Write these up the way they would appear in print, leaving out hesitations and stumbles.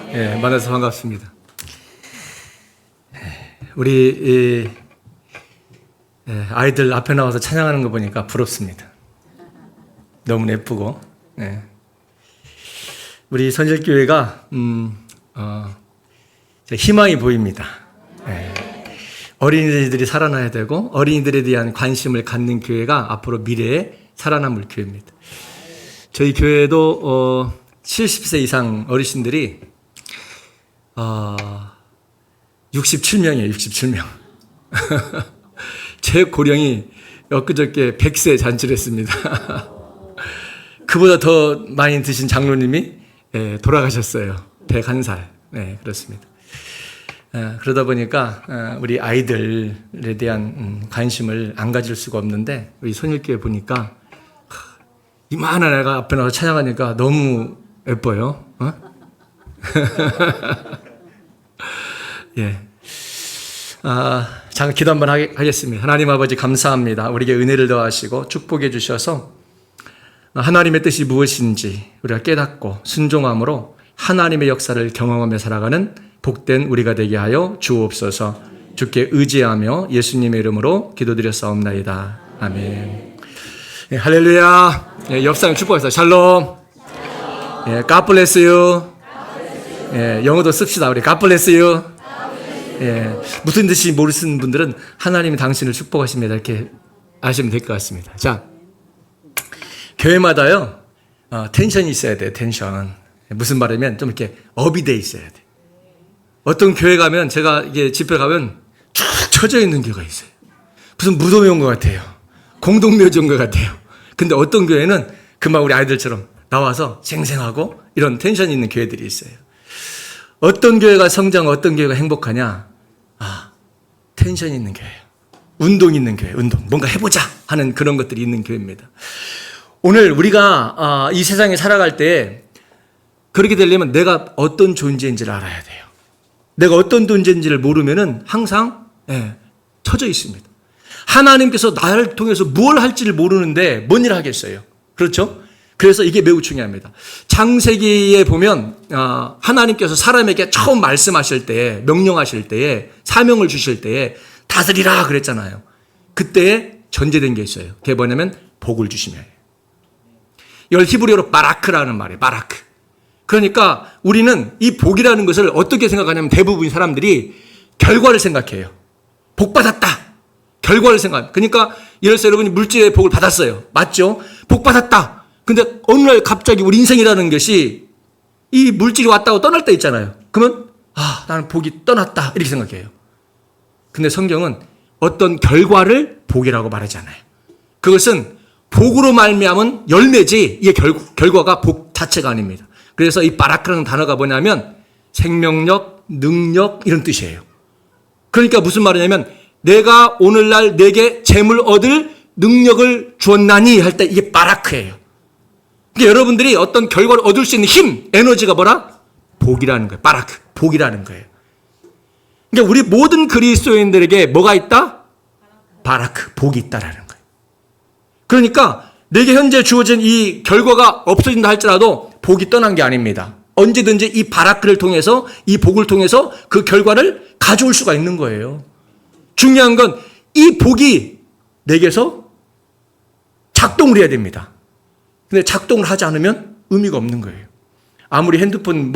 만나서 반갑습니다. 우리 아이들 앞에 나와서 찬양하는 거 보니까 부럽습니다. 너무 예쁘고. 우리 선질교회가 희망이 보입니다. 어린이들이 살아나야 되고 어린이들에 대한 관심을 갖는 교회가 앞으로 미래에 살아남을 교회입니다. 저희 교회도 70세 이상 어르신들이 67명이에요. 67명. 제 고령이 엊그저께 100세 잔치를 했습니다. 그보다 더 많이 드신 장로님이 돌아가셨어요. 101살. 네, 그렇습니다. 그러다 보니까 우리 아이들에 대한 관심을 안 가질 수가 없는데 우리 손일교회 보니까 이만한 애가 앞에 나와서 찬양하니까 너무 예뻐요. 잠깐 기도 한번 하겠습니다. 하나님 아버지 감사합니다. 우리에게 은혜를 더하시고 축복해 주셔서 하나님의 뜻이 무엇인지 우리가 깨닫고 순종함으로 하나님의 역사를 경험하며 살아가는 복된 우리가 되게 하여 주옵소서. 주께 의지하며 예수님의 이름으로 기도드렸사옵나이다. 아멘. 할렐루야. 옆 사람 축복했어요. 샬롬. God bless you. 영어도 씁시다. 우리 God bless you. 무슨 뜻인지 모르시는 분들은 하나님이 당신을 축복하십니다. 이렇게 아시면 될 것 같습니다. 자, 교회마다요, 텐션이 있어야 돼요. 텐션. 무슨 말이면 좀 이렇게 업이 돼 있어야 돼. 어떤 교회 가면 제가 이게 집회 가면 쭉 쳐져 있는 교회가 있어요. 무슨 무덤에 온 것 같아요. 공동묘지 온 것 같아요. 근데 어떤 교회는 금방 우리 아이들처럼 나와서 생생하고 이런 텐션 있는 교회들이 있어요. 어떤 교회가 성장, 어떤 교회가 행복하냐? 텐션 있는 교회예요. 운동 있는 교회, 운동. 뭔가 해보자 하는 그런 것들이 있는 교회입니다. 오늘 우리가 이 세상에 살아갈 때 그렇게 되려면 내가 어떤 존재인지를 알아야 돼요. 내가 어떤 존재인지를 모르면은 항상 처져 있습니다. 하나님께서 나를 통해서 무엇을 할지를 모르는데 뭔 일을 하겠어요. 그렇죠? 그래서 이게 매우 중요합니다. 창세기에 보면 하나님께서 사람에게 처음 말씀하실 때에, 명령하실 때에, 사명을 주실 때에 다스리라 그랬잖아요. 그때에 전제된 게 있어요. 그게 뭐냐면 복을 주시면 해요. 이걸 히브리어로 바라크라는 말이에요. 바라크. 그러니까 우리는 이 복이라는 것을 어떻게 생각하냐면 대부분 사람들이 결과를 생각해요. 복 받았다. 결과를 생각합니다. 그러니까 예를 들어서 여러분이 물질의 복을 받았어요. 맞죠? 복 받았다. 근데 어느 날 갑자기 우리 인생이라는 것이 이 물질이 왔다고 떠날 때 있잖아요. 그러면 나는 복이 떠났다 이렇게 생각해요. 근데 성경은 어떤 결과를 복이라고 말하지 않아요. 그것은 복으로 말미암은 열매지 이게 결과가 복 자체가 아닙니다. 그래서 이 바라크라는 단어가 뭐냐면 생명력, 능력 이런 뜻이에요. 그러니까 무슨 말이냐면 내가 오늘날 내게 재물 얻을 능력을 주었나니 할 때 이게 바라크예요. 그러니까 여러분들이 어떤 결과를 얻을 수 있는 힘, 에너지가 뭐라? 복이라는 거예요. 바라크, 복이라는 거예요. 그러니까 우리 모든 그리스도인들에게 뭐가 있다? 바라크, 복이 있다라는 거예요. 그러니까 내게 현재 주어진 이 결과가 없어진다 할지라도 복이 떠난 게 아닙니다. 언제든지 이 바라크를 통해서 이 복을 통해서 그 결과를 가져올 수가 있는 거예요. 중요한 건 이 복이 내게서 작동을 해야 됩니다. 근데 작동을 하지 않으면 의미가 없는 거예요. 아무리 핸드폰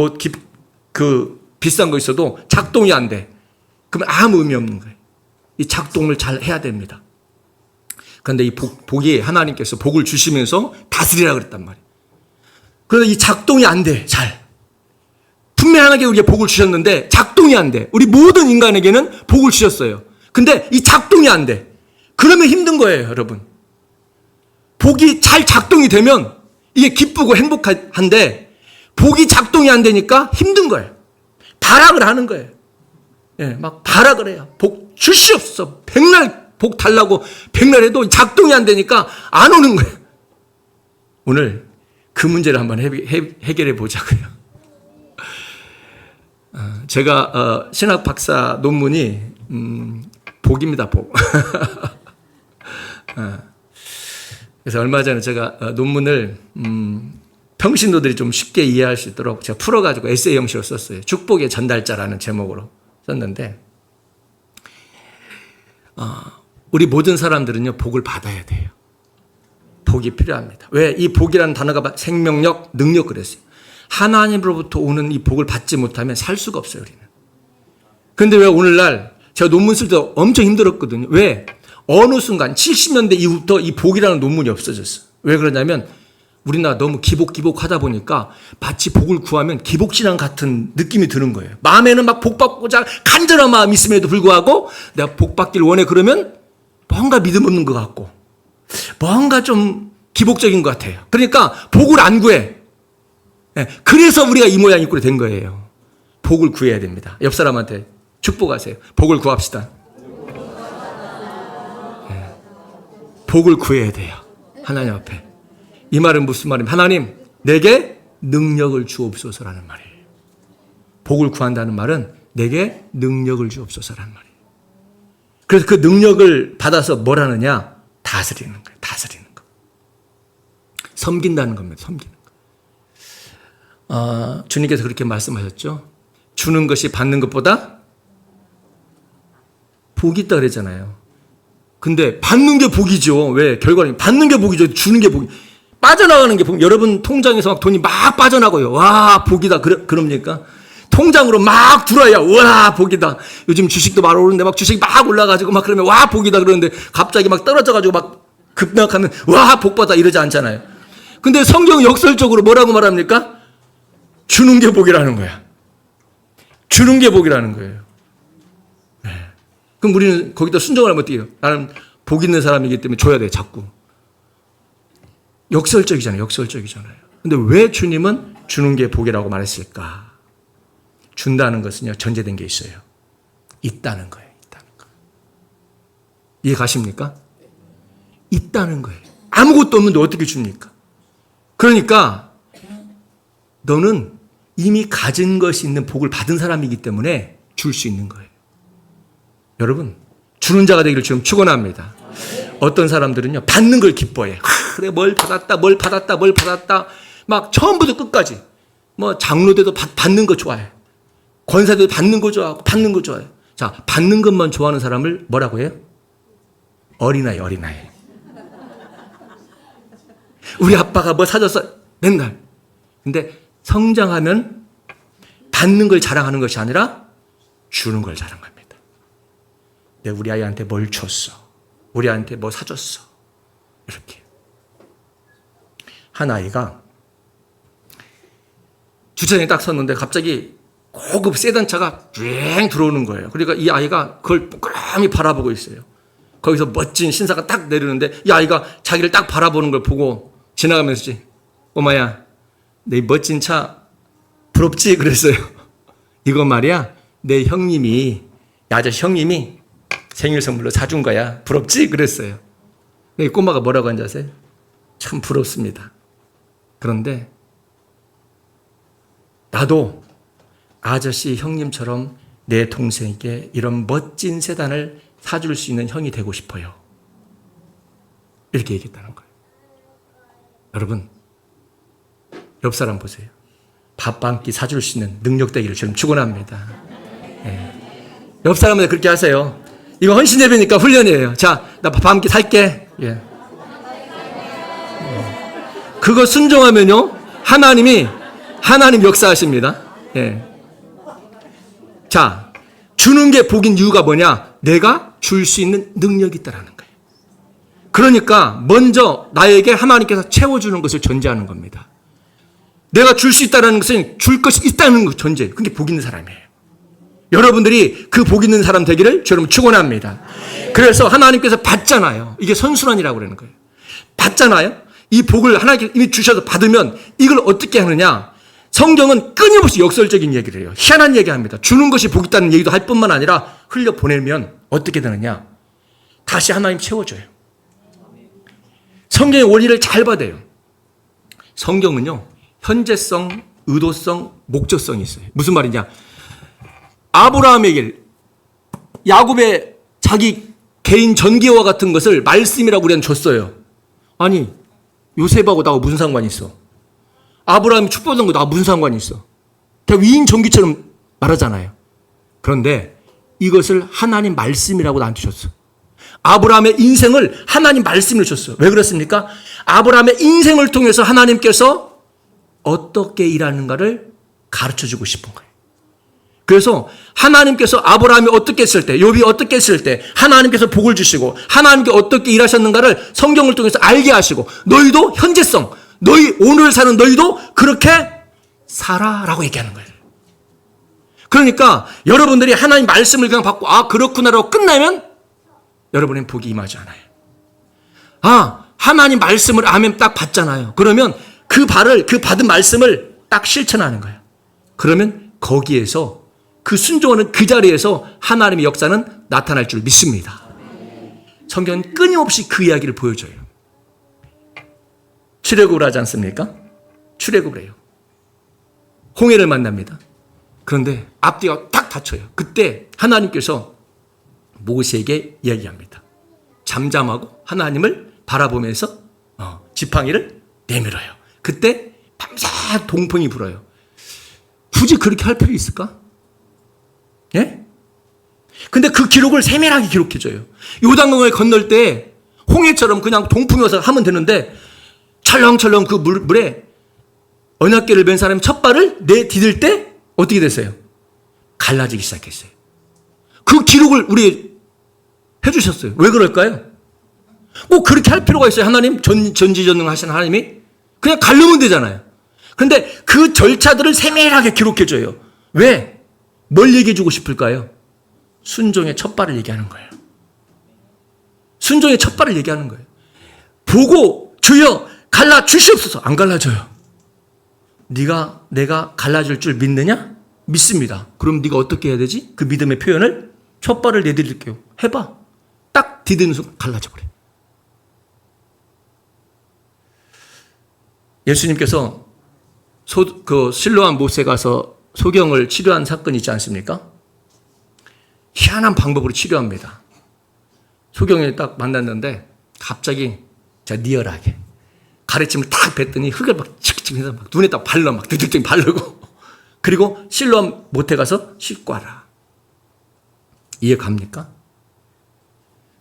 비싼 거 있어도 작동이 안 돼. 그러면 아무 의미 없는 거예요. 이 작동을 잘 해야 됩니다. 그런데 이 복이 하나님께서 복을 주시면서 다스리라 그랬단 말이에요. 그런데 이 작동이 안 돼, 잘. 분명하게 우리에게 복을 주셨는데 작동이 안 돼. 우리 모든 인간에게는 복을 주셨어요. 근데 이 작동이 안 돼. 그러면 힘든 거예요, 여러분. 복이 잘 작동이 되면 이게 기쁘고 행복한데 복이 작동이 안 되니까 힘든 거예요. 발악을 하는 거예요. 막 발악을 해요. 복 주시옵소서. 백날 복 달라고 백날 해도 작동이 안 되니까 안 오는 거예요. 오늘 그 문제를 한번 해결해 보자고요. 제가 신학 박사 논문이 복입니다. 복. 그래서 얼마 전에 제가 논문을 평신도들이 좀 쉽게 이해할 수 있도록 제가 풀어가지고 에세이 형식으로 썼어요. 축복의 전달자라는 제목으로 썼는데, 우리 모든 사람들은요, 복을 받아야 돼요. 복이 필요합니다. 왜? 이 복이라는 단어가 생명력, 능력 그랬어요. 하나님으로부터 오는 이 복을 받지 못하면 살 수가 없어요, 우리는. 그런데 왜 오늘날 제가 논문 쓸 때 엄청 힘들었거든요. 왜? 어느 순간 70년대 이후부터 이 복이라는 논문이 없어졌어요. 왜 그러냐면 우리나라 너무 기복하다 보니까 마치 복을 구하면 기복신앙 같은 느낌이 드는 거예요. 마음에는 막 복 받고자 간절한 마음이 있음에도 불구하고 내가 복 받길 원해 그러면 뭔가 믿음 없는 것 같고 뭔가 좀 기복적인 것 같아요. 그러니까 복을 안 구해. 그래서 우리가 이 모양 이 꼴이 된 거예요. 복을 구해야 됩니다. 옆 사람한테 축복하세요. 복을 구합시다. 복을 구해야 돼요. 하나님 앞에. 이 말은 무슨 말이냐면 하나님 내게 능력을 주옵소서라는 말이에요. 복을 구한다는 말은 내게 능력을 주옵소서라는 말이에요. 그래서 그 능력을 받아서 뭘 하느냐? 다스리는 거예요. 다스리는 거. 섬긴다는 겁니다. 섬기는 거. 주님께서 그렇게 말씀하셨죠. 주는 것이 받는 것보다 복이 있다 그랬잖아요. 근데 받는 게 복이죠. 왜? 결과는 받는 게 복이죠. 주는 게 복이. 빠져나가는 게 복. 여러분 통장에서 막 돈이 막 빠져나가요. 와 복이다. 그럽니까? 통장으로 막 들어야 와 복이다. 요즘 주식도 막 오르는데 막 주식이 막 올라가지고 막 그러면 와 복이다 그러는데 갑자기 막 떨어져가지고 막 급락하면 와 복받아 이러지 않잖아요. 근데 성경 역설적으로 뭐라고 말합니까? 주는 게 복이라는 거야. 주는 게 복이라는 거예요. 네. 그럼 우리는 거기다 순종을 하면 어떻게 해요? 나는 복 있는 사람이기 때문에 줘야 돼 자꾸. 역설적이잖아요. 역설적이잖아요. 근데 왜 주님은 주는 게 복이라고 말했을까? 준다는 것은요, 전제된 게 있어요. 있다는 거예요. 있다는 거. 이해 가십니까? 있다는 거예요. 아무것도 없는데 어떻게 줍니까? 그러니까 너는 이미 가진 것이 있는 복을 받은 사람이기 때문에 줄 수 있는 거예요. 여러분, 주는 자가 되기를 지금 축원합니다. 어떤 사람들은요, 받는 걸 기뻐해. 그래, 뭘 받았다. 막 처음부터 끝까지. 뭐, 장로대도 받는 거 좋아해. 권사대도 받는 거 좋아하고, 받는 거 좋아해. 자, 받는 것만 좋아하는 사람을 뭐라고 해요? 어린아이. 우리 아빠가 뭐 사줬어? 맨날. 근데 성장하면 받는 걸 자랑하는 것이 아니라 주는 걸 자랑합니다. 내가 우리 아이한테 뭘 줬어? 우리 아이한테 뭐 사줬어? 이렇게. 한 아이가 주차장에 딱 섰는데 갑자기 고급 세단차가 쫙 들어오는 거예요. 그러니까 이 아이가 그걸 꼼꼼히 바라보고 있어요. 거기서 멋진 신사가 딱 내리는데 이 아이가 자기를 딱 바라보는 걸 보고 지나가면서 엄마야, 내 멋진 차 부럽지? 그랬어요. 이거 말이야, 내 형님이, 아저씨 형님이 생일 선물로 사준 거야. 부럽지? 그랬어요. 이 꼬마가 뭐라고 한지 아세요? 참 부럽습니다. 그런데 나도 아저씨 형님처럼 내 동생에게 이런 멋진 세단을 사줄 수 있는 형이 되고 싶어요. 이렇게 얘기했다는 거예요. 여러분, 옆 사람 보세요. 밥 한 끼 사줄 수 있는 능력 되기를 저는 축원합니다. 네. 옆 사람한테 그렇게 하세요. 이거 헌신 예배니까 훈련이에요. 자, 나 밥 한 끼 살게. 예. 그거 순종하면요, 하나님 역사하십니다. 예. 자, 주는 게 복인 이유가 뭐냐? 내가 줄 수 있는 능력이 있다라는 거예요. 그러니까 먼저 나에게 하나님께서 채워주는 것을 전제하는 겁니다. 내가 줄 수 있다는 것은 줄 것이 있다는 것 전제. 그게 복 있는 사람이에요. 여러분들이 그 복 있는 사람 되기를 저는 축원합니다. 그래서 하나님께서 받잖아요. 이게 선순환이라고 그러는 거예요. 받잖아요. 이 복을 하나님께 이미 주셔서 받으면 이걸 어떻게 하느냐? 성경은 끊임없이 역설적인 얘기를 해요. 희한한 얘기합니다. 주는 것이 복 있다는 얘기도 할 뿐만 아니라 흘려보내면 어떻게 되느냐? 다시 하나님 채워줘요. 성경의 원리를 잘 받아요. 성경은요, 현재성, 의도성, 목적성이 있어요. 무슨 말이냐? 아브라함에게 야곱의 자기 개인 전기와 같은 것을 말씀이라고 우리한테 줬어요. 아니, 요셉하고 나하고 무슨 상관이 있어? 아브라함이 축복받은 거 나 무슨 상관이 있어? 그냥 위인 전기처럼 말하잖아요. 그런데 이것을 하나님 말씀이라고 나한테 줬어. 아브라함의 인생을 하나님 말씀을 줬어. 왜 그렇습니까? 아브라함의 인생을 통해서 하나님께서 어떻게 일하는가를 가르쳐주고 싶은 거예요. 그래서 하나님께서 아브라함이 어떻게 했을 때, 욥이 어떻게 했을 때 하나님께서 복을 주시고 하나님께 어떻게 일하셨는가를 성경을 통해서 알게 하시고, 너희도 현재성, 너희 오늘 사는 너희도 그렇게 살아라고 얘기하는 거예요. 그러니까 여러분들이 하나님 말씀을 그냥 받고 아 그렇구나라고 끝나면 여러분은 복이 임하지 않아요. 아 하나님 말씀을 아멘 딱 받잖아요. 그러면 그 받은 말씀을 딱 실천하는 거예요. 그러면 거기에서 그 순종하는 그 자리에서 하나님의 역사는 나타날 줄 믿습니다. 성경은 끊임없이 그 이야기를 보여줘요. 출애굽을 하지 않습니까? 출애굽을 해요. 홍해를 만납니다. 그런데 앞뒤가 딱 닫혀요. 그때 하나님께서 모세에게 이야기합니다. 잠잠하고 하나님을 바라보면서 지팡이를 내밀어요. 그때 밤새 동풍이 불어요. 굳이 그렇게 할 필요 있을까? 예? 근데 그 기록을 세밀하게 기록해줘요. 요단강을 건널 때 홍해처럼 그냥 동풍이 와서 하면 되는데 철렁철렁 그 물에 언약궤를 맨 사람이 첫 발을 내디딜 때 어떻게 됐어요? 갈라지기 시작했어요. 그 기록을 우리 해주셨어요. 왜 그럴까요? 꼭 그렇게 할 필요가 있어요. 하나님 전지전능하신 하나님이 그냥 갈르면 되잖아요. 그런데 그 절차들을 세밀하게 기록해줘요. 왜? 뭘 얘기해주고 싶을까요? 순종의 첫 발을 얘기하는 거예요. 순종의 첫 발을 얘기하는 거예요. 보고 주여 갈라 주시옵소서. 안 갈라져요. 내가 갈라줄 줄 믿느냐? 믿습니다. 그럼 네가 어떻게 해야 되지? 그 믿음의 표현을 첫 발을 내드릴게요. 해봐. 딱 디디는 순간 갈라져 버려. 예수님께서 실로암 못에 가서 소경을 치료한 사건이 있지 않습니까? 희한한 방법으로 치료합니다. 소경이 딱 만났는데 갑자기 리얼하게 가래침을 딱 뱉더니 흙을 막 칙칙해서 막 눈에 딱 발라 막 드득드득 바르고 그리고 실로암 못에 가서 씻고 와라. 이해 갑니까?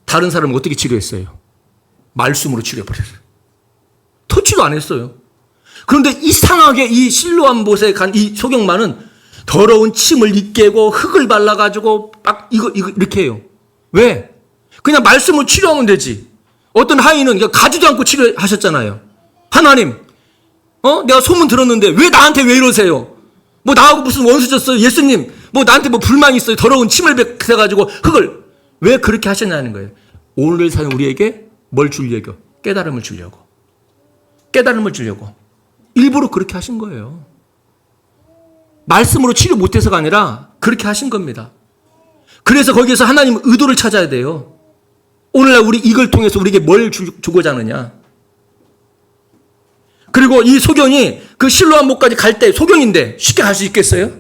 다른 사람은 어떻게 치료했어요? 말씀으로 치료해버렸어요. 터치도 안 했어요. 그런데 이상하게 이 실로암 못에 간 이 소경만은 더러운 침을 입게고 흙을 발라가지고 막 이거 이렇게 해요. 왜? 그냥 말씀으로 치료하면 되지. 어떤 하인은 가지도 않고 치료하셨잖아요. 하나님, 내가 소문 들었는데 왜 이러세요? 뭐 나하고 무슨 원수졌어요? 예수님, 뭐 나한테 뭐 불만이 있어요? 더러운 침을 뱉어가지고 흙을 왜 그렇게 하셨냐는 거예요. 오늘 사는 우리에게 뭘 주려고? 깨달음을 주려고. 일부러 그렇게 하신 거예요. 말씀으로 치료 못해서가 아니라 그렇게 하신 겁니다. 그래서 거기에서 하나님 의도를 찾아야 돼요. 오늘날 우리 이걸 통해서 우리에게 뭘 주고자 하느냐. 그리고 이 소경이 그 실로암 못까지 갈 때 소경인데 쉽게 갈 수 있겠어요?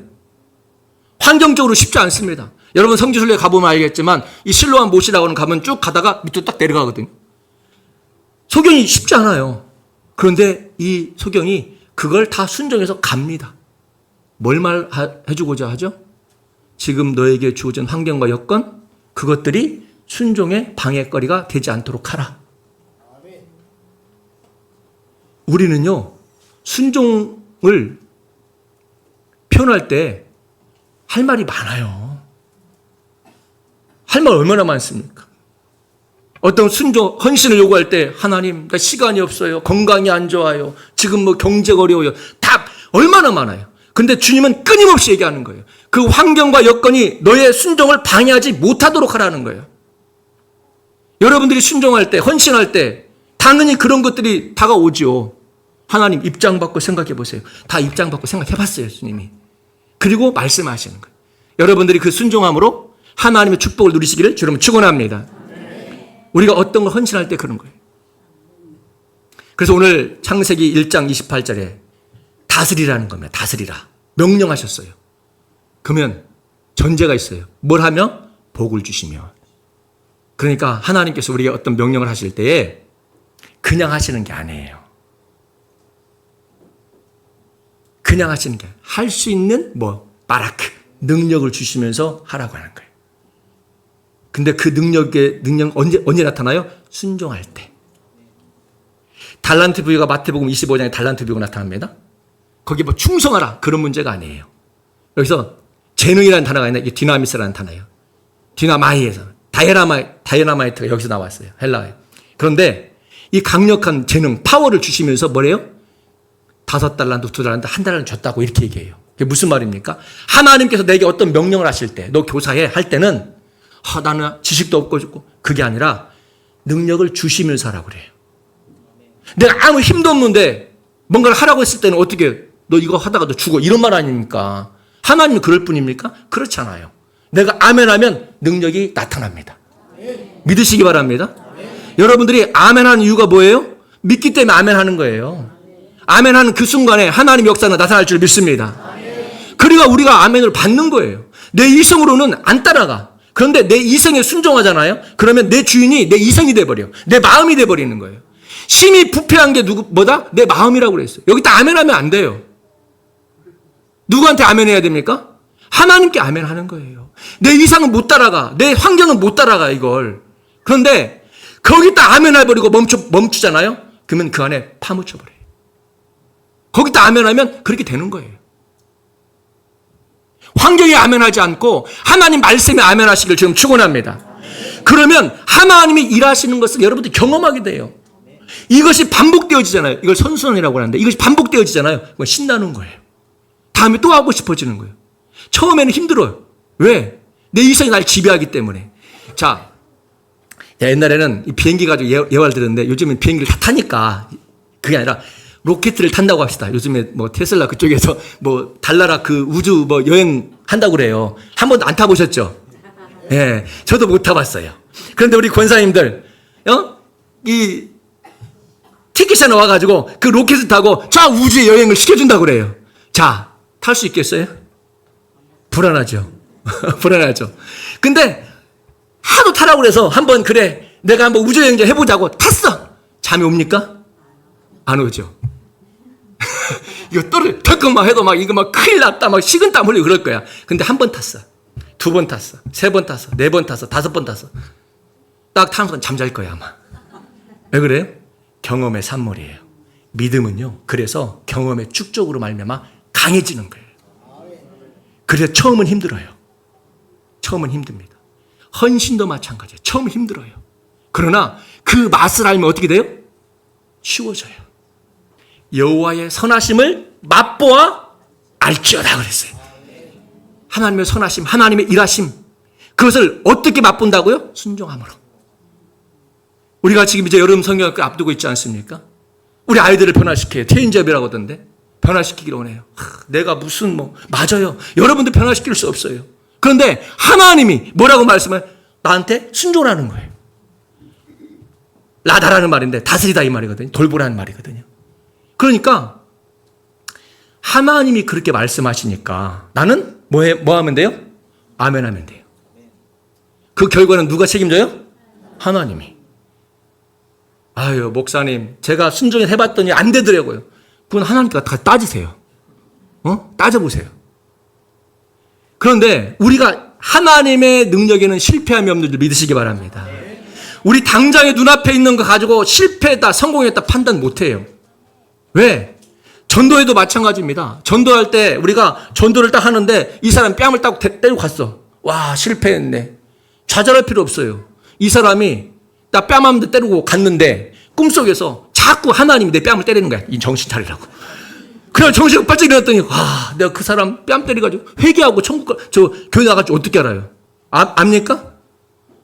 환경적으로 쉽지 않습니다. 여러분 성지순례 가보면 알겠지만 이 실로암 못이라고 하는 가면 쭉 가다가 밑으로 딱 내려가거든요. 소경이 쉽지 않아요. 그런데 이 소경이 그걸 다 순종해서 갑니다. 뭘 말해주고자 하죠? 지금 너에게 주어진 환경과 여건, 그것들이 순종의 방해거리가 되지 않도록 하라. 우리는요, 순종을 표현할 때 할 말이 많아요. 할 말 얼마나 많습니까? 어떤 헌신을 요구할 때 하나님, 나 시간이 없어요. 건강이 안 좋아요. 지금 뭐 경제가 어려워요. 답 얼마나 많아요. 근데 주님은 끊임없이 얘기하는 거예요. 그 환경과 여건이 너의 순종을 방해하지 못하도록 하라는 거예요. 여러분들이 순종할 때, 헌신할 때 당연히 그런 것들이 다가오죠. 하나님 입장 받고 생각해 보세요. 다 입장 받고 생각해 봤어요, 주님이. 그리고 말씀하시는 거예요. 여러분들이 그 순종함으로 하나님의 축복을 누리시기를 주님 축원합니다. 우리가 어떤 걸 헌신할 때 그런 거예요. 그래서 오늘 창세기 1장 28절에 다스리라는 겁니다. 다스리라. 명령하셨어요. 그러면 전제가 있어요. 뭘 하며? 복을 주시며. 그러니까 하나님께서 우리에게 어떤 명령을 하실 때에 그냥 하시는 게 아니에요. 그냥 하시는 게 할 수 있는 바라크 능력을 주시면서 하라고 하는 거예요. 근데 그 능력 언제 나타나요? 순종할 때. 달란트 비유가 마태복음 25장에 달란트 비유가 나타납니다. 거기 충성하라 그런 문제가 아니에요. 여기서 재능이라는 단어가 있는데 이게 디나미스라는 단어예요. 디나마이에서 다이나마이트가 여기서 나왔어요. 헬라어에. 그런데 이 강력한 재능, 파워를 주시면서 뭐래요? 5달란트, 2달란트, 1달란트 줬다고 이렇게 얘기해요. 그게 무슨 말입니까? 하나님께서 내게 어떤 명령을 하실 때, 너 교사해 할 때는 나는 지식도 없고 그게 아니라 능력을 주시면서 하라고 그래요. 내가 아무 힘도 없는데 뭔가를 하라고 했을 때는 어떻게 너 이거 하다가 너 죽어 이런 말 아닙니까? 하나님은 그럴 뿐입니까? 그렇잖아요. 내가 아멘하면 능력이 나타납니다. 믿으시기 바랍니다. 여러분들이 아멘하는 이유가 뭐예요? 믿기 때문에 아멘하는 거예요. 아멘하는 그 순간에 하나님 역사는 나타날 줄 믿습니다. 그러니까 우리가 아멘을 받는 거예요. 내 이성으로는 안 따라가. 그런데 내 이성에 순종하잖아요. 그러면 내 주인이 내 이성이 돼버려. 내 마음이 돼버리는 거예요. 심히 부패한 게 뭐다? 내 마음이라고 그랬어요. 여기다 아멘하면 안 돼요. 누구한테 아멘해야 됩니까? 하나님께 아멘하는 거예요. 내 이상은 못 따라가. 내 환경은 못 따라가 이걸. 그런데 거기다 아멘해버리고 멈추잖아요. 그러면 그 안에 파묻혀버려요. 거기다 아멘하면 그렇게 되는 거예요. 환경에 아멘하지 않고 하나님 말씀에 아멘하시길 지금 축원합니다. 그러면 하나님이 일하시는 것을 여러분들이 경험하게 돼요. 이것이 반복되어지잖아요. 이걸 선순환이라고 하는데 이것이 반복되어지잖아요. 그건 신나는 거예요. 다음에 또 하고 싶어지는 거예요. 처음에는 힘들어요. 왜? 내 이성이 날 지배하기 때문에. 자, 옛날에는 비행기 가지고 예화를 들었는데 요즘은 비행기를 다 타니까 그게 아니라 로켓을 탄다고 합시다. 요즘에 테슬라 그쪽에서 달나라 그 우주 여행 한다고 그래요. 한 번도 안 타보셨죠? 예, 저도 못 타봤어요. 그런데 우리 권사님들, 이 티켓이 하나 와가지고 그 로켓을 타고 저 우주의 여행을 시켜준다고 그래요. 자, 탈 수 있겠어요? 불안하죠. 불안하죠. 근데 하도 타라고 그래서 한번 그래 내가 한번 우주여행 좀 해보자고 탔어. 잠이 옵니까? 안 오죠. 이거 덜컥 해도 이거 큰일 났다 식은땀 흘리고 그럴 거야. 근데 한 번 탔어. 2번 탔어. 3번 탔어. 4번 탔어. 5번 탔어. 딱 타는 순간 잠잘 거야 아마. 왜 그래요? 경험의 산물이에요. 믿음은요. 그래서 경험의 축적으로 말미암아 강해지는 거예요. 그래서 처음은 힘들어요. 처음은 힘듭니다. 헌신도 마찬가지예요. 처음 힘들어요. 그러나 그 맛을 알면 어떻게 돼요? 쉬워져요. 여호와의 선하심을 맛보아 알지어다 그랬어요. 하나님의 선하심, 하나님의 일하심, 그것을 어떻게 맛본다고요? 순종함으로. 우리가 지금 이제 여름 성경학교 앞두고 있지 않습니까? 우리 아이들을 변화시켜요. 테인저비라고 하던데 변화시키기로 원해요. 내가 무슨 맞아요. 여러분들 변화시킬 수 없어요. 그런데 하나님이 뭐라고 말씀을 나한테 순종하는 거예요. 라다라는 말인데 다스리다 이 말이거든요. 돌보라는 말이거든요. 그러니까 하나님이 그렇게 말씀하시니까 나는 뭐 하면 돼요? 아멘하면 돼요. 그 결과는 누가 책임져요? 하나님이. 아유 목사님 제가 순종해 해봤더니 안 되더라고요. 그건 하나님께 다 따지세요. 따져보세요. 그런데 우리가 하나님의 능력에는 실패함이 없는 줄 믿으시기 바랍니다. 우리 당장에 눈앞에 있는 거 가지고 실패했다 성공했다 판단 못해요. 왜? 전도에도 마찬가지입니다. 전도할 때 우리가 전도를 딱 하는데 이 사람 뺨을 딱 때리고 갔어. 와 실패했네. 좌절할 필요 없어요. 이 사람이 나 뺨 한 대 때리고 갔는데 꿈속에서 자꾸 하나님이 내 뺨을 때리는 거야. 이 정신 차리라고. 그냥 정신이 바짝 일어났더니 와 내가 그 사람 뺨 때려가지고 회개하고 교회 나갈지 어떻게 알아요? 압니까?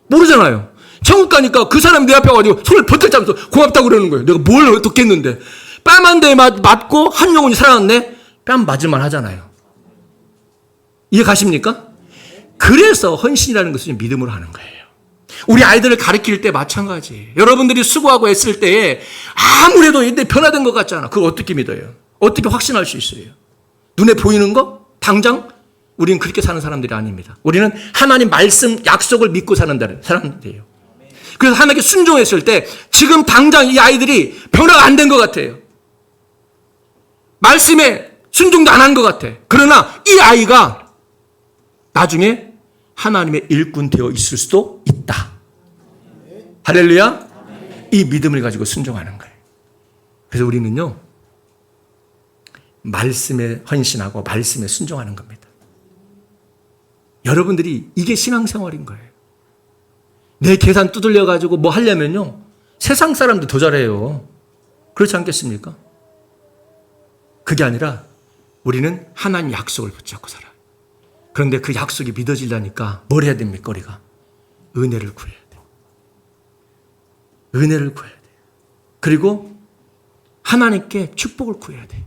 모르잖아요. 천국 가니까 그 사람이 내 앞에 와가지고 손을 버뜩 잡면서 고맙다고 그러는 거예요. 내가 뭘 어떻게 했는데 뺨 한 대 맞고 한 영혼이 살아났네. 뺨 맞을만 하잖아요. 이해 가십니까? 그래서 헌신이라는 것은 믿음으로 하는 거예요. 우리 아이들을 가르칠 때 마찬가지. 여러분들이 수고하고 애쓸 때에 아무래도 이때 변화된 것 같잖아. 그걸 어떻게 믿어요? 어떻게 확신할 수 있어요? 눈에 보이는 거? 당장? 우리는 그렇게 사는 사람들이 아닙니다. 우리는 하나님 말씀 약속을 믿고 사는 사람들이에요. 그래서 하나님께 순종했을 때 지금 당장 이 아이들이 변화가 안 된 것 같아요. 말씀에 순종도 안 한 것 같아. 그러나 이 아이가 나중에 하나님의 일꾼 되어 있을 수도 있다. 할렐루야. 이 믿음을 가지고 순종하는 거예요. 그래서 우리는요, 말씀에 헌신하고 말씀에 순종하는 겁니다. 여러분들이 이게 신앙생활인 거예요. 내 계산 두들려가지고 뭐 하려면요, 세상 사람도 더 잘해요. 그렇지 않겠습니까? 그게 아니라 우리는 하나님 약속을 붙잡고 살아요. 그런데 그 약속이 믿어지려니까 뭘 해야 됩니까, 우리가? 은혜를 구해야 돼요. 은혜를 구해야 돼요. 그리고 하나님께 축복을 구해야 돼요.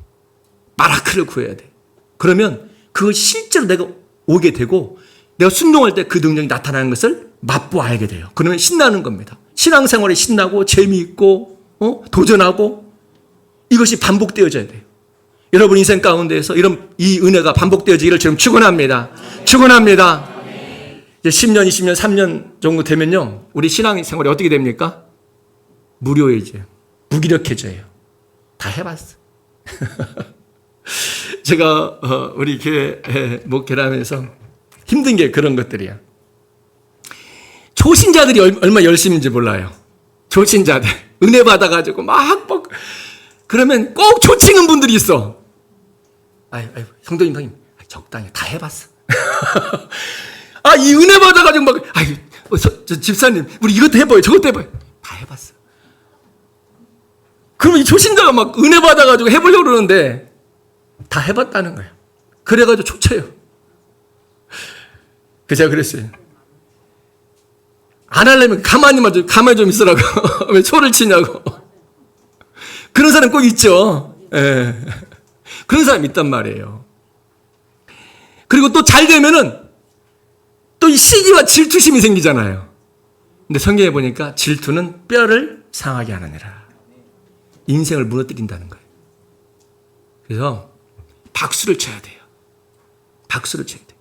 마라크를 구해야 돼요. 그러면 그걸 실제로 내가 오게 되고 내가 순종할 때 그 능력이 나타나는 것을 맛보아 알게 돼요. 그러면 신나는 겁니다. 신앙생활이 신나고 재미있고 도전하고 이것이 반복되어져야 돼요. 여러분 인생 가운데에서 이 은혜가 반복되어지기를 지금 축원합니다. 축원합니다. 이제 10년, 20년, 3년 정도 되면요, 우리 신앙생활이 어떻게 됩니까? 무료해져요. 무기력해져요. 다 해봤어. 제가 우리 교회 목회를 하면서 힘든 게 그런 것들이야. 초신자들이 얼마나 열심인지 몰라요. 초신자들 은혜 받아가지고 막 그러면 꼭 초치는 분들이 있어. 아유, 성도님 적당히 다 해봤어. 이 은혜 받아가지고 막 저 집사님 우리 이것도 해봐요, 저것도 해봐요. 다 해봤어. 그러면 이 초신자가 막 은혜 받아가지고 해보려고 그러는데 다 해봤다는 거예요. 그래가지고 초쳐요. 그래서 제가 그랬어요. 안 하려면 가만히 좀 있으라고. 왜 초를 치냐고. 그런 사람 꼭 있죠. 예. 그런 사람 있단 말이에요. 그리고 또 잘 되면은 또 이 시기와 질투심이 생기잖아요. 근데 성경에 보니까 질투는 뼈를 상하게 하느니라. 인생을 무너뜨린다는 거예요. 그래서 박수를 쳐야 돼요. 박수를 쳐야 돼요.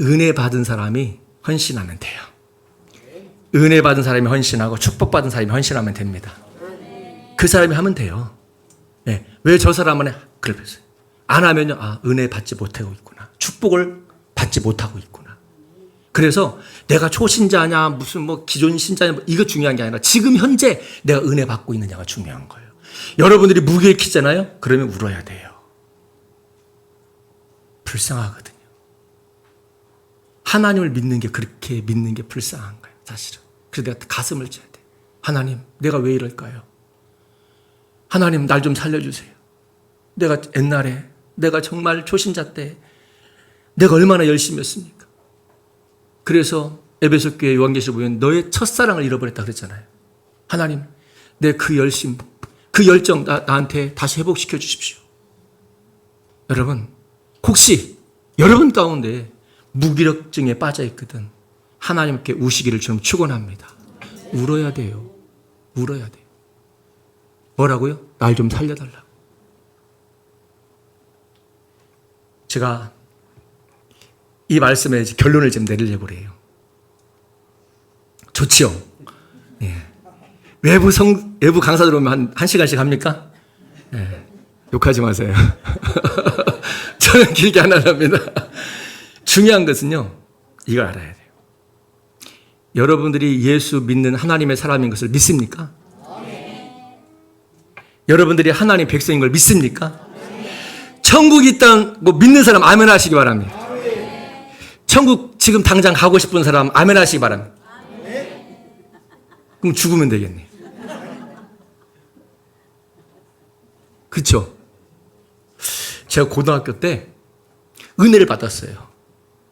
은혜 받은 사람이 헌신하면 돼요. 은혜 받은 사람이 헌신하고 축복받은 사람이 헌신하면 됩니다. 그 사람이 하면 돼요. 네. 왜 저 사람은 그랬어요? 안 하면요, 은혜 받지 못하고 있구나. 축복을 받지 못하고 있구나. 그래서 내가 초신자냐, 무슨 기존 신자냐, 이거 중요한 게 아니라 지금 현재 내가 은혜 받고 있느냐가 중요한 거예요. 여러분들이 무기력해지잖아요? 그러면 울어야 돼요. 불쌍하거든요. 하나님을 믿는 게 그렇게 믿는 게 불쌍한 거예요, 사실은. 그래서 내가 가슴을 쳐야 돼. 하나님, 내가 왜 이럴까요? 하나님, 날 좀 살려주세요. 내가 옛날에, 내가 정말 초신자 때 내가 얼마나 열심히 했습니까? 그래서 에베소 교회 요한계시록 보면 너의 첫사랑을 잃어버렸다 그랬잖아요. 하나님, 내 그 열심, 그 열정 나한테 다시 회복시켜 주십시오. 여러분, 혹시 여러분 가운데 무기력증에 빠져 있거든 하나님께 우시기를 좀 축원합니다. 울어야 돼요. 울어야 돼요. 뭐라고요? 날 좀 살려달라고. 제가 이 말씀에 결론을 좀 내리려고 그래요. 좋지요? 예. 외부 강사들 오면 한 시간씩 합니까? 예. 욕하지 마세요. 저는 길게 안 하랍니다. 중요한 것은요, 이걸 알아야 돼요. 여러분들이 예수 믿는 하나님의 사람인 것을 믿습니까? 여러분들이 하나님 백성인 걸 믿습니까? 천국이 있다고 믿는 사람 아멘 하시기 바랍니다. 천국 지금 당장 가고 싶은 사람 아멘 하시기 바랍니다. 그럼 죽으면 되겠네. 그렇죠? 제가 고등학교 때 은혜를 받았어요.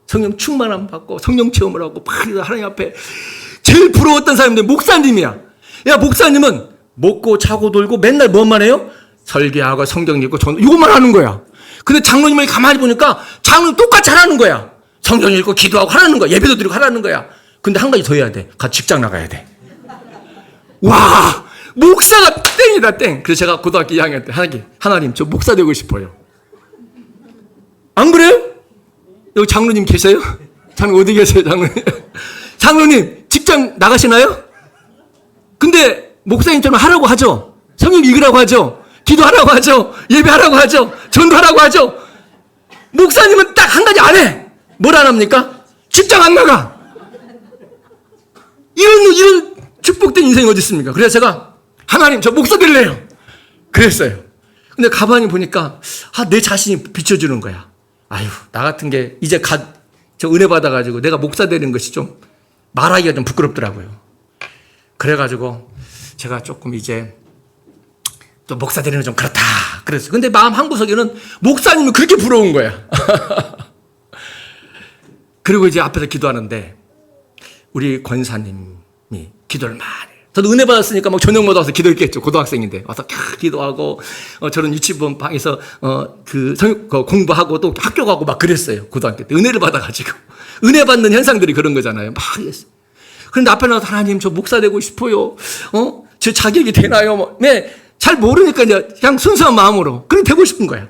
성령 충만함 받고 성령 체험을 하고 하나님 앞에 제일 부러웠던 사람인데 목사님이야. 야, 목사님은 먹고 자고 놀고 맨날 뭐만 해요? 설교하고 성경 읽고 이것만 하는 거야. 근데 장로님이 가만히 보니까 장로님 똑같이 하라는 거야. 성경 읽고 기도하고 하라는 거야. 예배도 드리고 하라는 거야. 근데 한 가지 더 해야 돼. 같이 직장 나가야 돼. 와, 목사가 땡이다, 땡. 그래서 제가 고등학교 2학년 때 하나님 저 목사 되고 싶어요. 안 그래요? 여기 장로님 계세요? 장로님 어디 계세요, 장로님? 장로님 직장 나가시나요? 근데 목사님처럼 하라고 하죠. 성경 읽으라고 하죠. 기도하라고 하죠. 예배하라고 하죠. 전도하라고 하죠. 목사님은 딱 한 가지 안 해. 뭘 안 합니까? 직장 안 나가. 이런 축복된 인생이 어디 있습니까? 그래서 제가 하나님 저 목사 될래요. 그랬어요. 근데 가만히 보니까 내 자신이 비춰주는 거야. 아유, 나 같은 게 이제 저 은혜 받아가지고 내가 목사 되는 것이 좀 말하기가 좀 부끄럽더라고요. 그래가지고 제가 조금 이제 또 목사 되는 건 좀 그렇다. 그랬어요. 근데 마음 한구석에는 목사님은 그렇게 부러운 거야. 그리고 이제 앞에서 기도하는데 우리 권사님이 기도를 많이 해요. 저도 은혜 받았으니까 막 저녁마다 와서 기도했겠죠. 고등학생인데 와서 기도하고 저는 유치원 방에서 공부하고 또 학교 가고 막 그랬어요. 고등학교 때 은혜를 받아가지고 은혜 받는 현상들이 그런 거잖아요. 막 했어요. 그런데 앞에 나와서 하나님 저 목사 되고 싶어요. 제 자격이 되나요? 네, 잘 모르니까 이제 그냥 순수한 마음으로 그냥 되고 싶은 거야.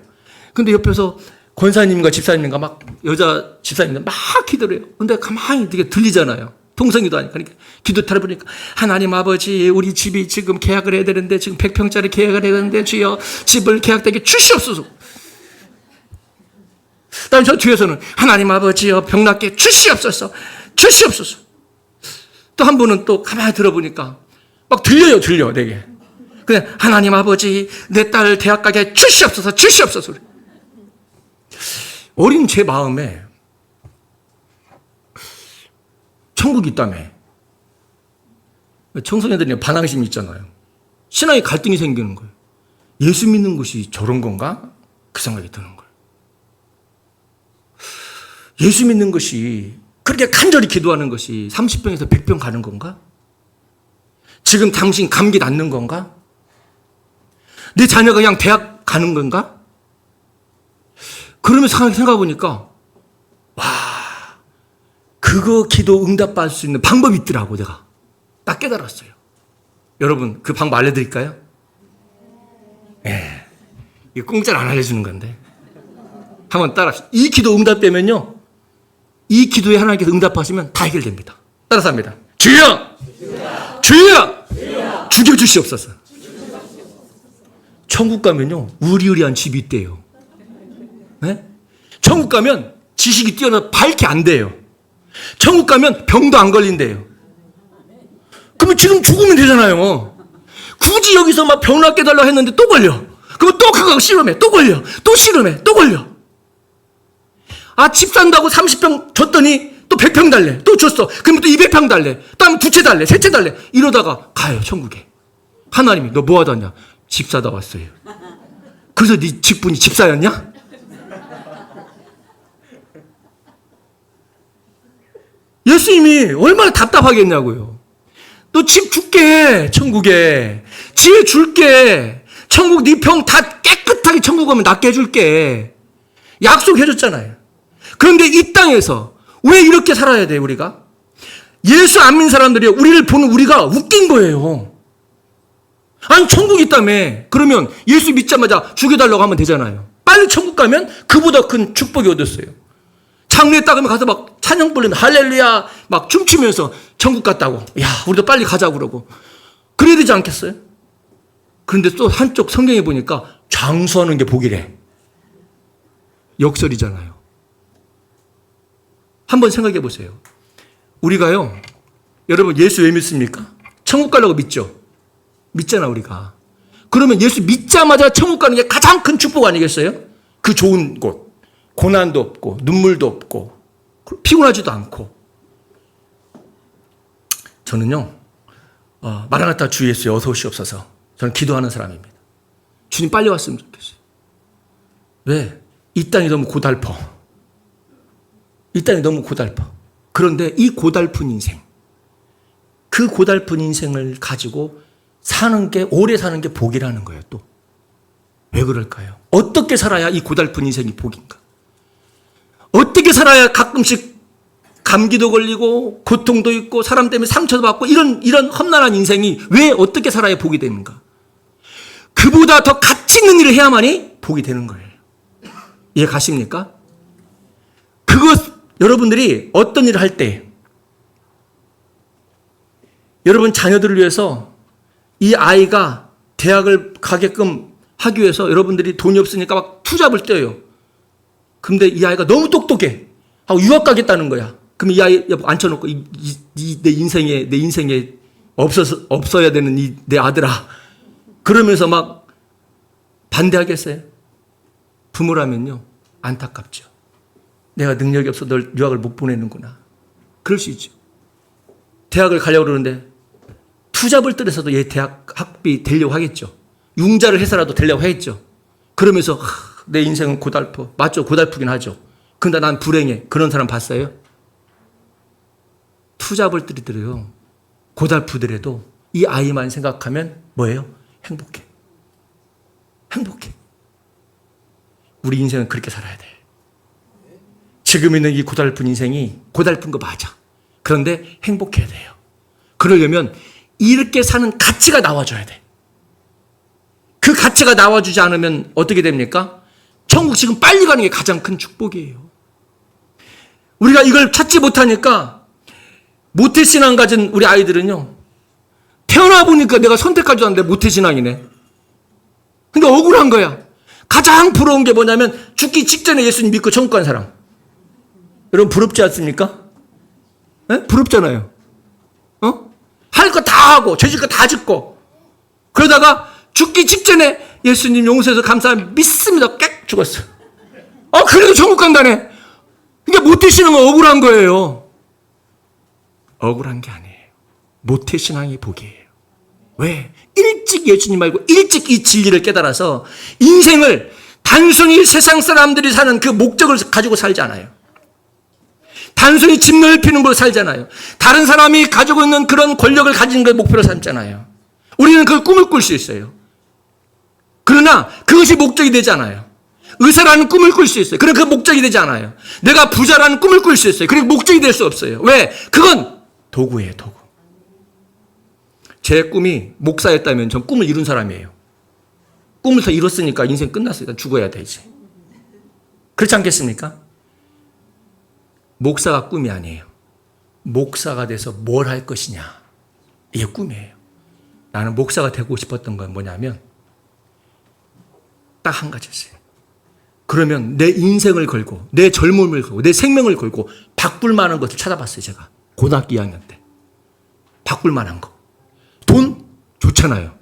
근데 옆에서 권사님과 집사님과 막 여자 집사님들 막 기도를 해요. 근데 가만히 되게 들리잖아요. 동성이도 하니까. 그러니까 기도 들어보니까 하나님 아버지 우리 집이 지금 계약을 해야 되는데 지금 100평짜리 계약을 해야 되는데 주여 집을 계약되게 주시옵소서. 그다음에 저 뒤에서는 하나님 아버지여 병낫게 주시옵소서. 주시옵소서. 또 한 분은 또 가만히 들어보니까 막 들려 되게. 그냥 하나님 아버지 내 딸 대학 가게 주시옵소서. 주시옵소서. 어린 제 마음에 천국이 있다며. 청소년들이 반항심이 있잖아요. 신앙에 갈등이 생기는 거예요. 예수 믿는 것이 저런 건가? 그 생각이 드는 거예요. 예수 믿는 것이 그렇게 간절히 기도하는 것이 30병에서 100병 가는 건가? 지금 당신 감기 낫는 건가? 내 자녀가 그냥 대학 가는 건가? 그러면서 생각해보니까 그거 기도 응답받을 수 있는 방법이 있더라고. 내가 딱 깨달았어요. 여러분 그 방법 알려드릴까요? 예, 이거 공짜로 안 알려주는 건데 한번 따라합시다. 이 기도 응답되면요, 이 기도에 하나님께서 응답하시면 다 해결됩니다. 따라서 합니다. 주여! 주여! 죽여주시옵소서. 천국 가면요 우리의리한 집이 있대요. 네? 천국 가면 지식이 뛰어나 밝게 안 돼요. 천국 가면 병도 안 걸린대요. 그러면 지금 죽으면 되잖아요. 굳이 여기서 막 병 낫게 달라고 했는데 또 걸려. 그러면 또 가고 실험해. 또 걸려. 또 실험해. 또 걸려. 집 산다고 30평 줬더니 또 100평 달래. 또 줬어. 그러면 또 200평 달래. 다음에 2채 달래. 3채 달래. 이러다가 가요, 천국에. 하나님이 너 뭐 하다 왔냐? 집 사다 왔어요. 그래서 네 직분이 집사였냐? 예수님이 얼마나 답답하겠냐고요. 너 집 줄게, 천국에. 지혜 줄게. 천국 네 병 다 깨끗하게 천국 가면 낫게 해줄게. 약속해줬잖아요. 그런데 이 땅에서 왜 이렇게 살아야 돼요, 우리가? 예수 안 믿는 사람들이 우리를 보는 우리가 웃긴 거예요. 아니, 천국 있다며. 그러면 예수 믿자마자 죽여달라고 하면 되잖아요. 빨리 천국 가면 그보다 큰 축복이 얻었어요. 창례 따가면 가서 막 찬양 부르면 할렐루야 막 춤추면서 천국 갔다고. 야, 우리도 빨리 가자고 그러고. 그래야 되지 않겠어요? 그런데 또 한쪽 성경에 보니까 장수하는 게 복이래. 역설이잖아요. 한번 생각해 보세요. 우리가요, 여러분 예수 왜 믿습니까? 천국 가려고 믿죠? 믿잖아, 우리가. 그러면 예수 믿자마자 천국 가는 게 가장 큰 축복 아니겠어요? 그 좋은 곳. 고난도 없고, 눈물도 없고, 피곤하지도 않고. 저는요, 마라나타 주 예수에 어서 오시옵소서. 저는 기도하는 사람입니다. 주님 빨리 왔으면 좋겠어요. 왜? 이 땅이 너무 고달퍼. 이 땅이 너무 고달퍼. 그런데 이 고달픈 인생, 그 고달픈 인생을 가지고 사는 게, 오래 사는 게 복이라는 거예요, 또. 왜 그럴까요? 어떻게 살아야 이 고달픈 인생이 복인가? 어떻게 살아야 가끔씩 감기도 걸리고 고통도 있고 사람 때문에 상처도 받고 이런 험난한 인생이 왜 어떻게 살아야 복이 되는가? 그보다 더 가치 있는 일을 해야만이 복이 되는 거예요. 이해 가십니까? 여러분들이 어떤 일을 할 때, 여러분 자녀들을 위해서 이 아이가 대학을 가게끔 하기 위해서 여러분들이 돈이 없으니까 막 투잡을 떼요. 근데 이 아이가 너무 똑똑해. 하고 유학 가겠다는 거야. 그럼 이 아이 앉혀놓고 내 인생에 없어야 되는 내 아들아. 그러면서 막 반대하겠어요? 부모라면요, 안타깝죠. 내가 능력이 없어 널 유학을 못 보내는구나. 그럴 수 있죠. 대학을 가려고 그러는데 투잡을 떨어서도 얘 대학 학비 되려고 하겠죠. 융자를 해서라도 되려고 하겠죠. 그러면서 내 인생은 고달퍼. 맞죠? 고달프긴 하죠. 근데 난 불행해. 그런 사람 봤어요? 투잡을 떨이더래요. 고달프더라도 이 아이만 생각하면 뭐예요? 행복해. 행복해. 우리 인생은 그렇게 살아야 돼. 지금 있는 이 고달픈 인생이 고달픈 거 맞아. 그런데 행복해야 돼요. 그러려면 이렇게 사는 가치가 나와줘야 돼. 그 가치가 나와주지 않으면 어떻게 됩니까? 천국 지금 빨리 가는 게 가장 큰 축복이에요. 우리가 이걸 찾지 못하니까 모태신앙 가진 우리 아이들은요, 태어나 보니까 내가 선택하지도 않는데 모태신앙이네. 근데 억울한 거야. 가장 부러운 게 뭐냐면 죽기 직전에 예수님 믿고 천국 간 사람. 여러분 부럽지 않습니까? 네? 부럽잖아요. 할 거 다 하고 죄질 거 다 짓고 그러다가 죽기 직전에 예수님 용서해서 감사합니다. 믿습니다. 꽥 죽었어. 그래도 천국 간다네. 이게 모태신앙은 억울한 거예요. 억울한 게 아니에요. 모태신앙이 복이에요. 왜? 일찍 예수님 알고 일찍 이 진리를 깨달아서 인생을 단순히 세상 사람들이 사는 그 목적을 가지고 살지 않아요. 단순히 집 넓히는 걸로 살잖아요. 다른 사람이 가지고 있는 그런 권력을 가진 걸 목표로 삼잖아요. 우리는 그 꿈을 꿀 수 있어요. 그러나 그것이 목적이 되지 않아요. 의사라는 꿈을 꿀 수 있어요. 그러나 그 목적이 되지 않아요. 내가 부자라는 꿈을 꿀 수 있어요. 그리고 목적이 될 수 없어요. 왜? 그건 도구예요, 도구. 제 꿈이 목사였다면 전 꿈을 이룬 사람이에요. 꿈을 다 이뤘으니까 인생 끝났으니까 죽어야 되지. 그렇지 않겠습니까? 목사가 꿈이 아니에요. 목사가 돼서 뭘 할 것이냐. 이게 꿈이에요. 나는 목사가 되고 싶었던 건 뭐냐면 딱 한 가지였어요. 그러면 내 인생을 걸고 내 젊음을 걸고 내 생명을 걸고 바꿀 만한 것을 찾아봤어요. 제가 고등학교 2학년 때 바꿀 만한 거. 돈 좋잖아요.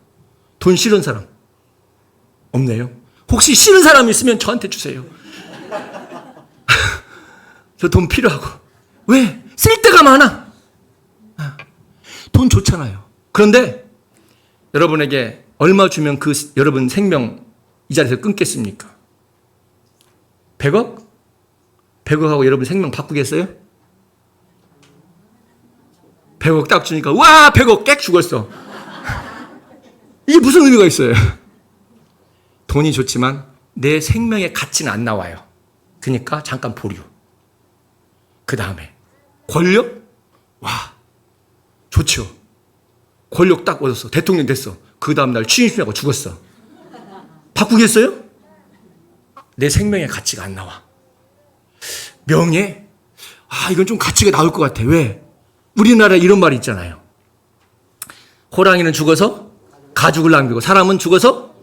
돈 싫은 사람 없네요. 혹시 싫은 사람 있으면 저한테 주세요. 저 돈 필요하고. 왜? 쓸 데가 많아. 돈 좋잖아요. 그런데 여러분에게 얼마 주면 그 여러분 생명 이 자리에서 끊겠습니까? 100억? 100억하고 여러분 생명 바꾸겠어요? 100억 딱 주니까 와 100억 꽥 죽었어. 이게 무슨 의미가 있어요? 돈이 좋지만 내 생명의 가치는 안 나와요. 그러니까 잠깐 보류. 그 다음에 권력? 와 좋죠. 권력 딱 얻었어. 대통령 됐어. 그 다음날 취임식하고 죽었어. 바꾸겠어요? 내 생명의 가치가 안 나와. 명예? 이건 좀 가치가 나올 것 같아. 왜? 우리나라에 이런 말이 있잖아요. 호랑이는 죽어서 가죽을 남기고 사람은 죽어서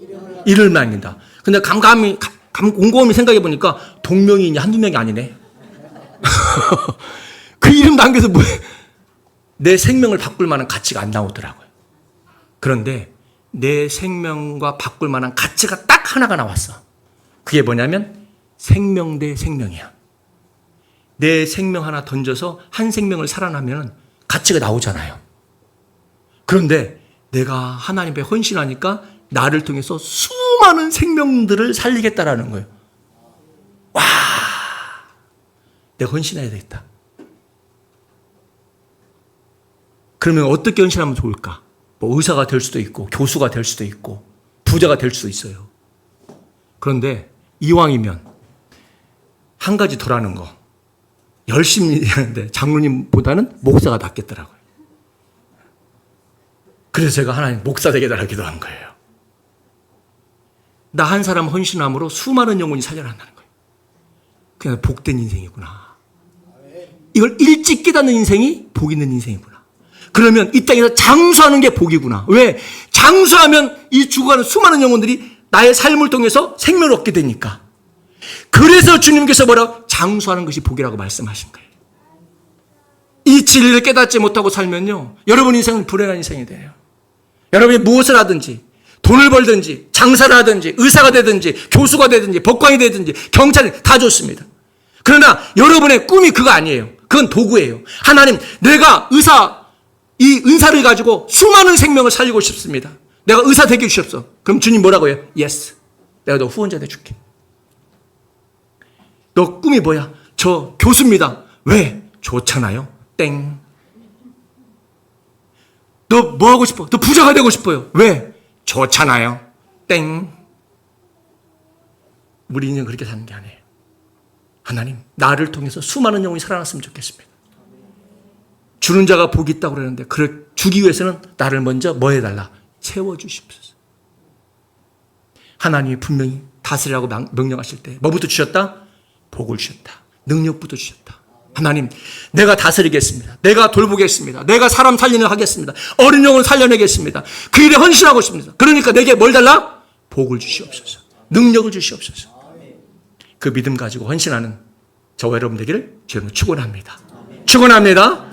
이를 남긴다. 근데 곰곰이 생각해 보니까 동명이인이 한두 명이 아니네. 그 이름 남겨서 내 생명을 바꿀 만한 가치가 안 나오더라고요. 그런데 내 생명과 바꿀 만한 가치가 딱 하나가 나왔어. 그게 뭐냐면 생명 대 생명이야. 내 생명 하나 던져서 한 생명을 살아나면 가치가 나오잖아요. 그런데 내가 하나님께 헌신하니까 나를 통해서 수많은 생명들을 살리겠다라는 거예요. 와, 내가 헌신해야 되겠다. 그러면 어떻게 헌신하면 좋을까? 뭐 의사가 될 수도 있고 교수가 될 수도 있고 부자가 될 수도 있어요. 그런데 이왕이면 한 가지 더라는 거. 열심히 하는데 장로님보다는 목사가 낫겠더라고요. 그래서 제가 하나님 목사 되게 달라 기도한 거예요. 나 한 사람 헌신함으로 수많은 영혼이 살려난다는 거예요. 그냥 복된 인생이구나. 이걸 일찍 깨닫는 인생이 복 있는 인생이구나. 그러면 이 땅에서 장수하는 게 복이구나. 왜? 장수하면 이 죽어가는 수많은 영혼들이 나의 삶을 통해서 생명을 얻게 되니까. 그래서 주님께서 뭐라고? 장수하는 것이 복이라고 말씀하신 거예요. 이 진리를 깨닫지 못하고 살면요, 여러분 인생은 불행한 인생이 돼요. 여러분이 무엇을 하든지, 돈을 벌든지, 장사를 하든지, 의사가 되든지, 교수가 되든지, 법관이 되든지, 경찰이 다 좋습니다. 그러나 여러분의 꿈이 그거 아니에요. 그건 도구예요. 하나님, 내가 이 은사를 가지고 수많은 생명을 살리고 싶습니다. 내가 의사 되게 주십시오. 그럼 주님 뭐라고 해요? Yes. 내가 너 후원자 돼줄게. 너 꿈이 뭐야? 저 교수입니다. 왜? 좋잖아요. 땡. 너 뭐 하고 싶어? 너 부자가 되고 싶어요. 왜? 좋잖아요. 땡. 우리 인생 그렇게 사는 게 아니에요. 하나님, 나를 통해서 수많은 영혼이 살아났으면 좋겠습니다. 주는 자가 복이 있다고 그러는데 그걸 주기 위해서는 나를 먼저 뭐 해달라? 채워주십시오. 하나님이 분명히 다스리라고 명령하실 때 뭐부터 주셨다? 복을 주셨다. 능력부터 주셨다. 하나님, 내가 다스리겠습니다. 내가 돌보겠습니다. 내가 사람 살리는 하겠습니다. 어린 영혼 살려내겠습니다. 그 일에 헌신하고 싶습니다. 그러니까 내게 뭘 달라? 복을 주시옵소서. 능력을 주시옵소서. 그 믿음 가지고 헌신하는 저와 여러분 되기를 주님으로 축원합니다. 축원합니다.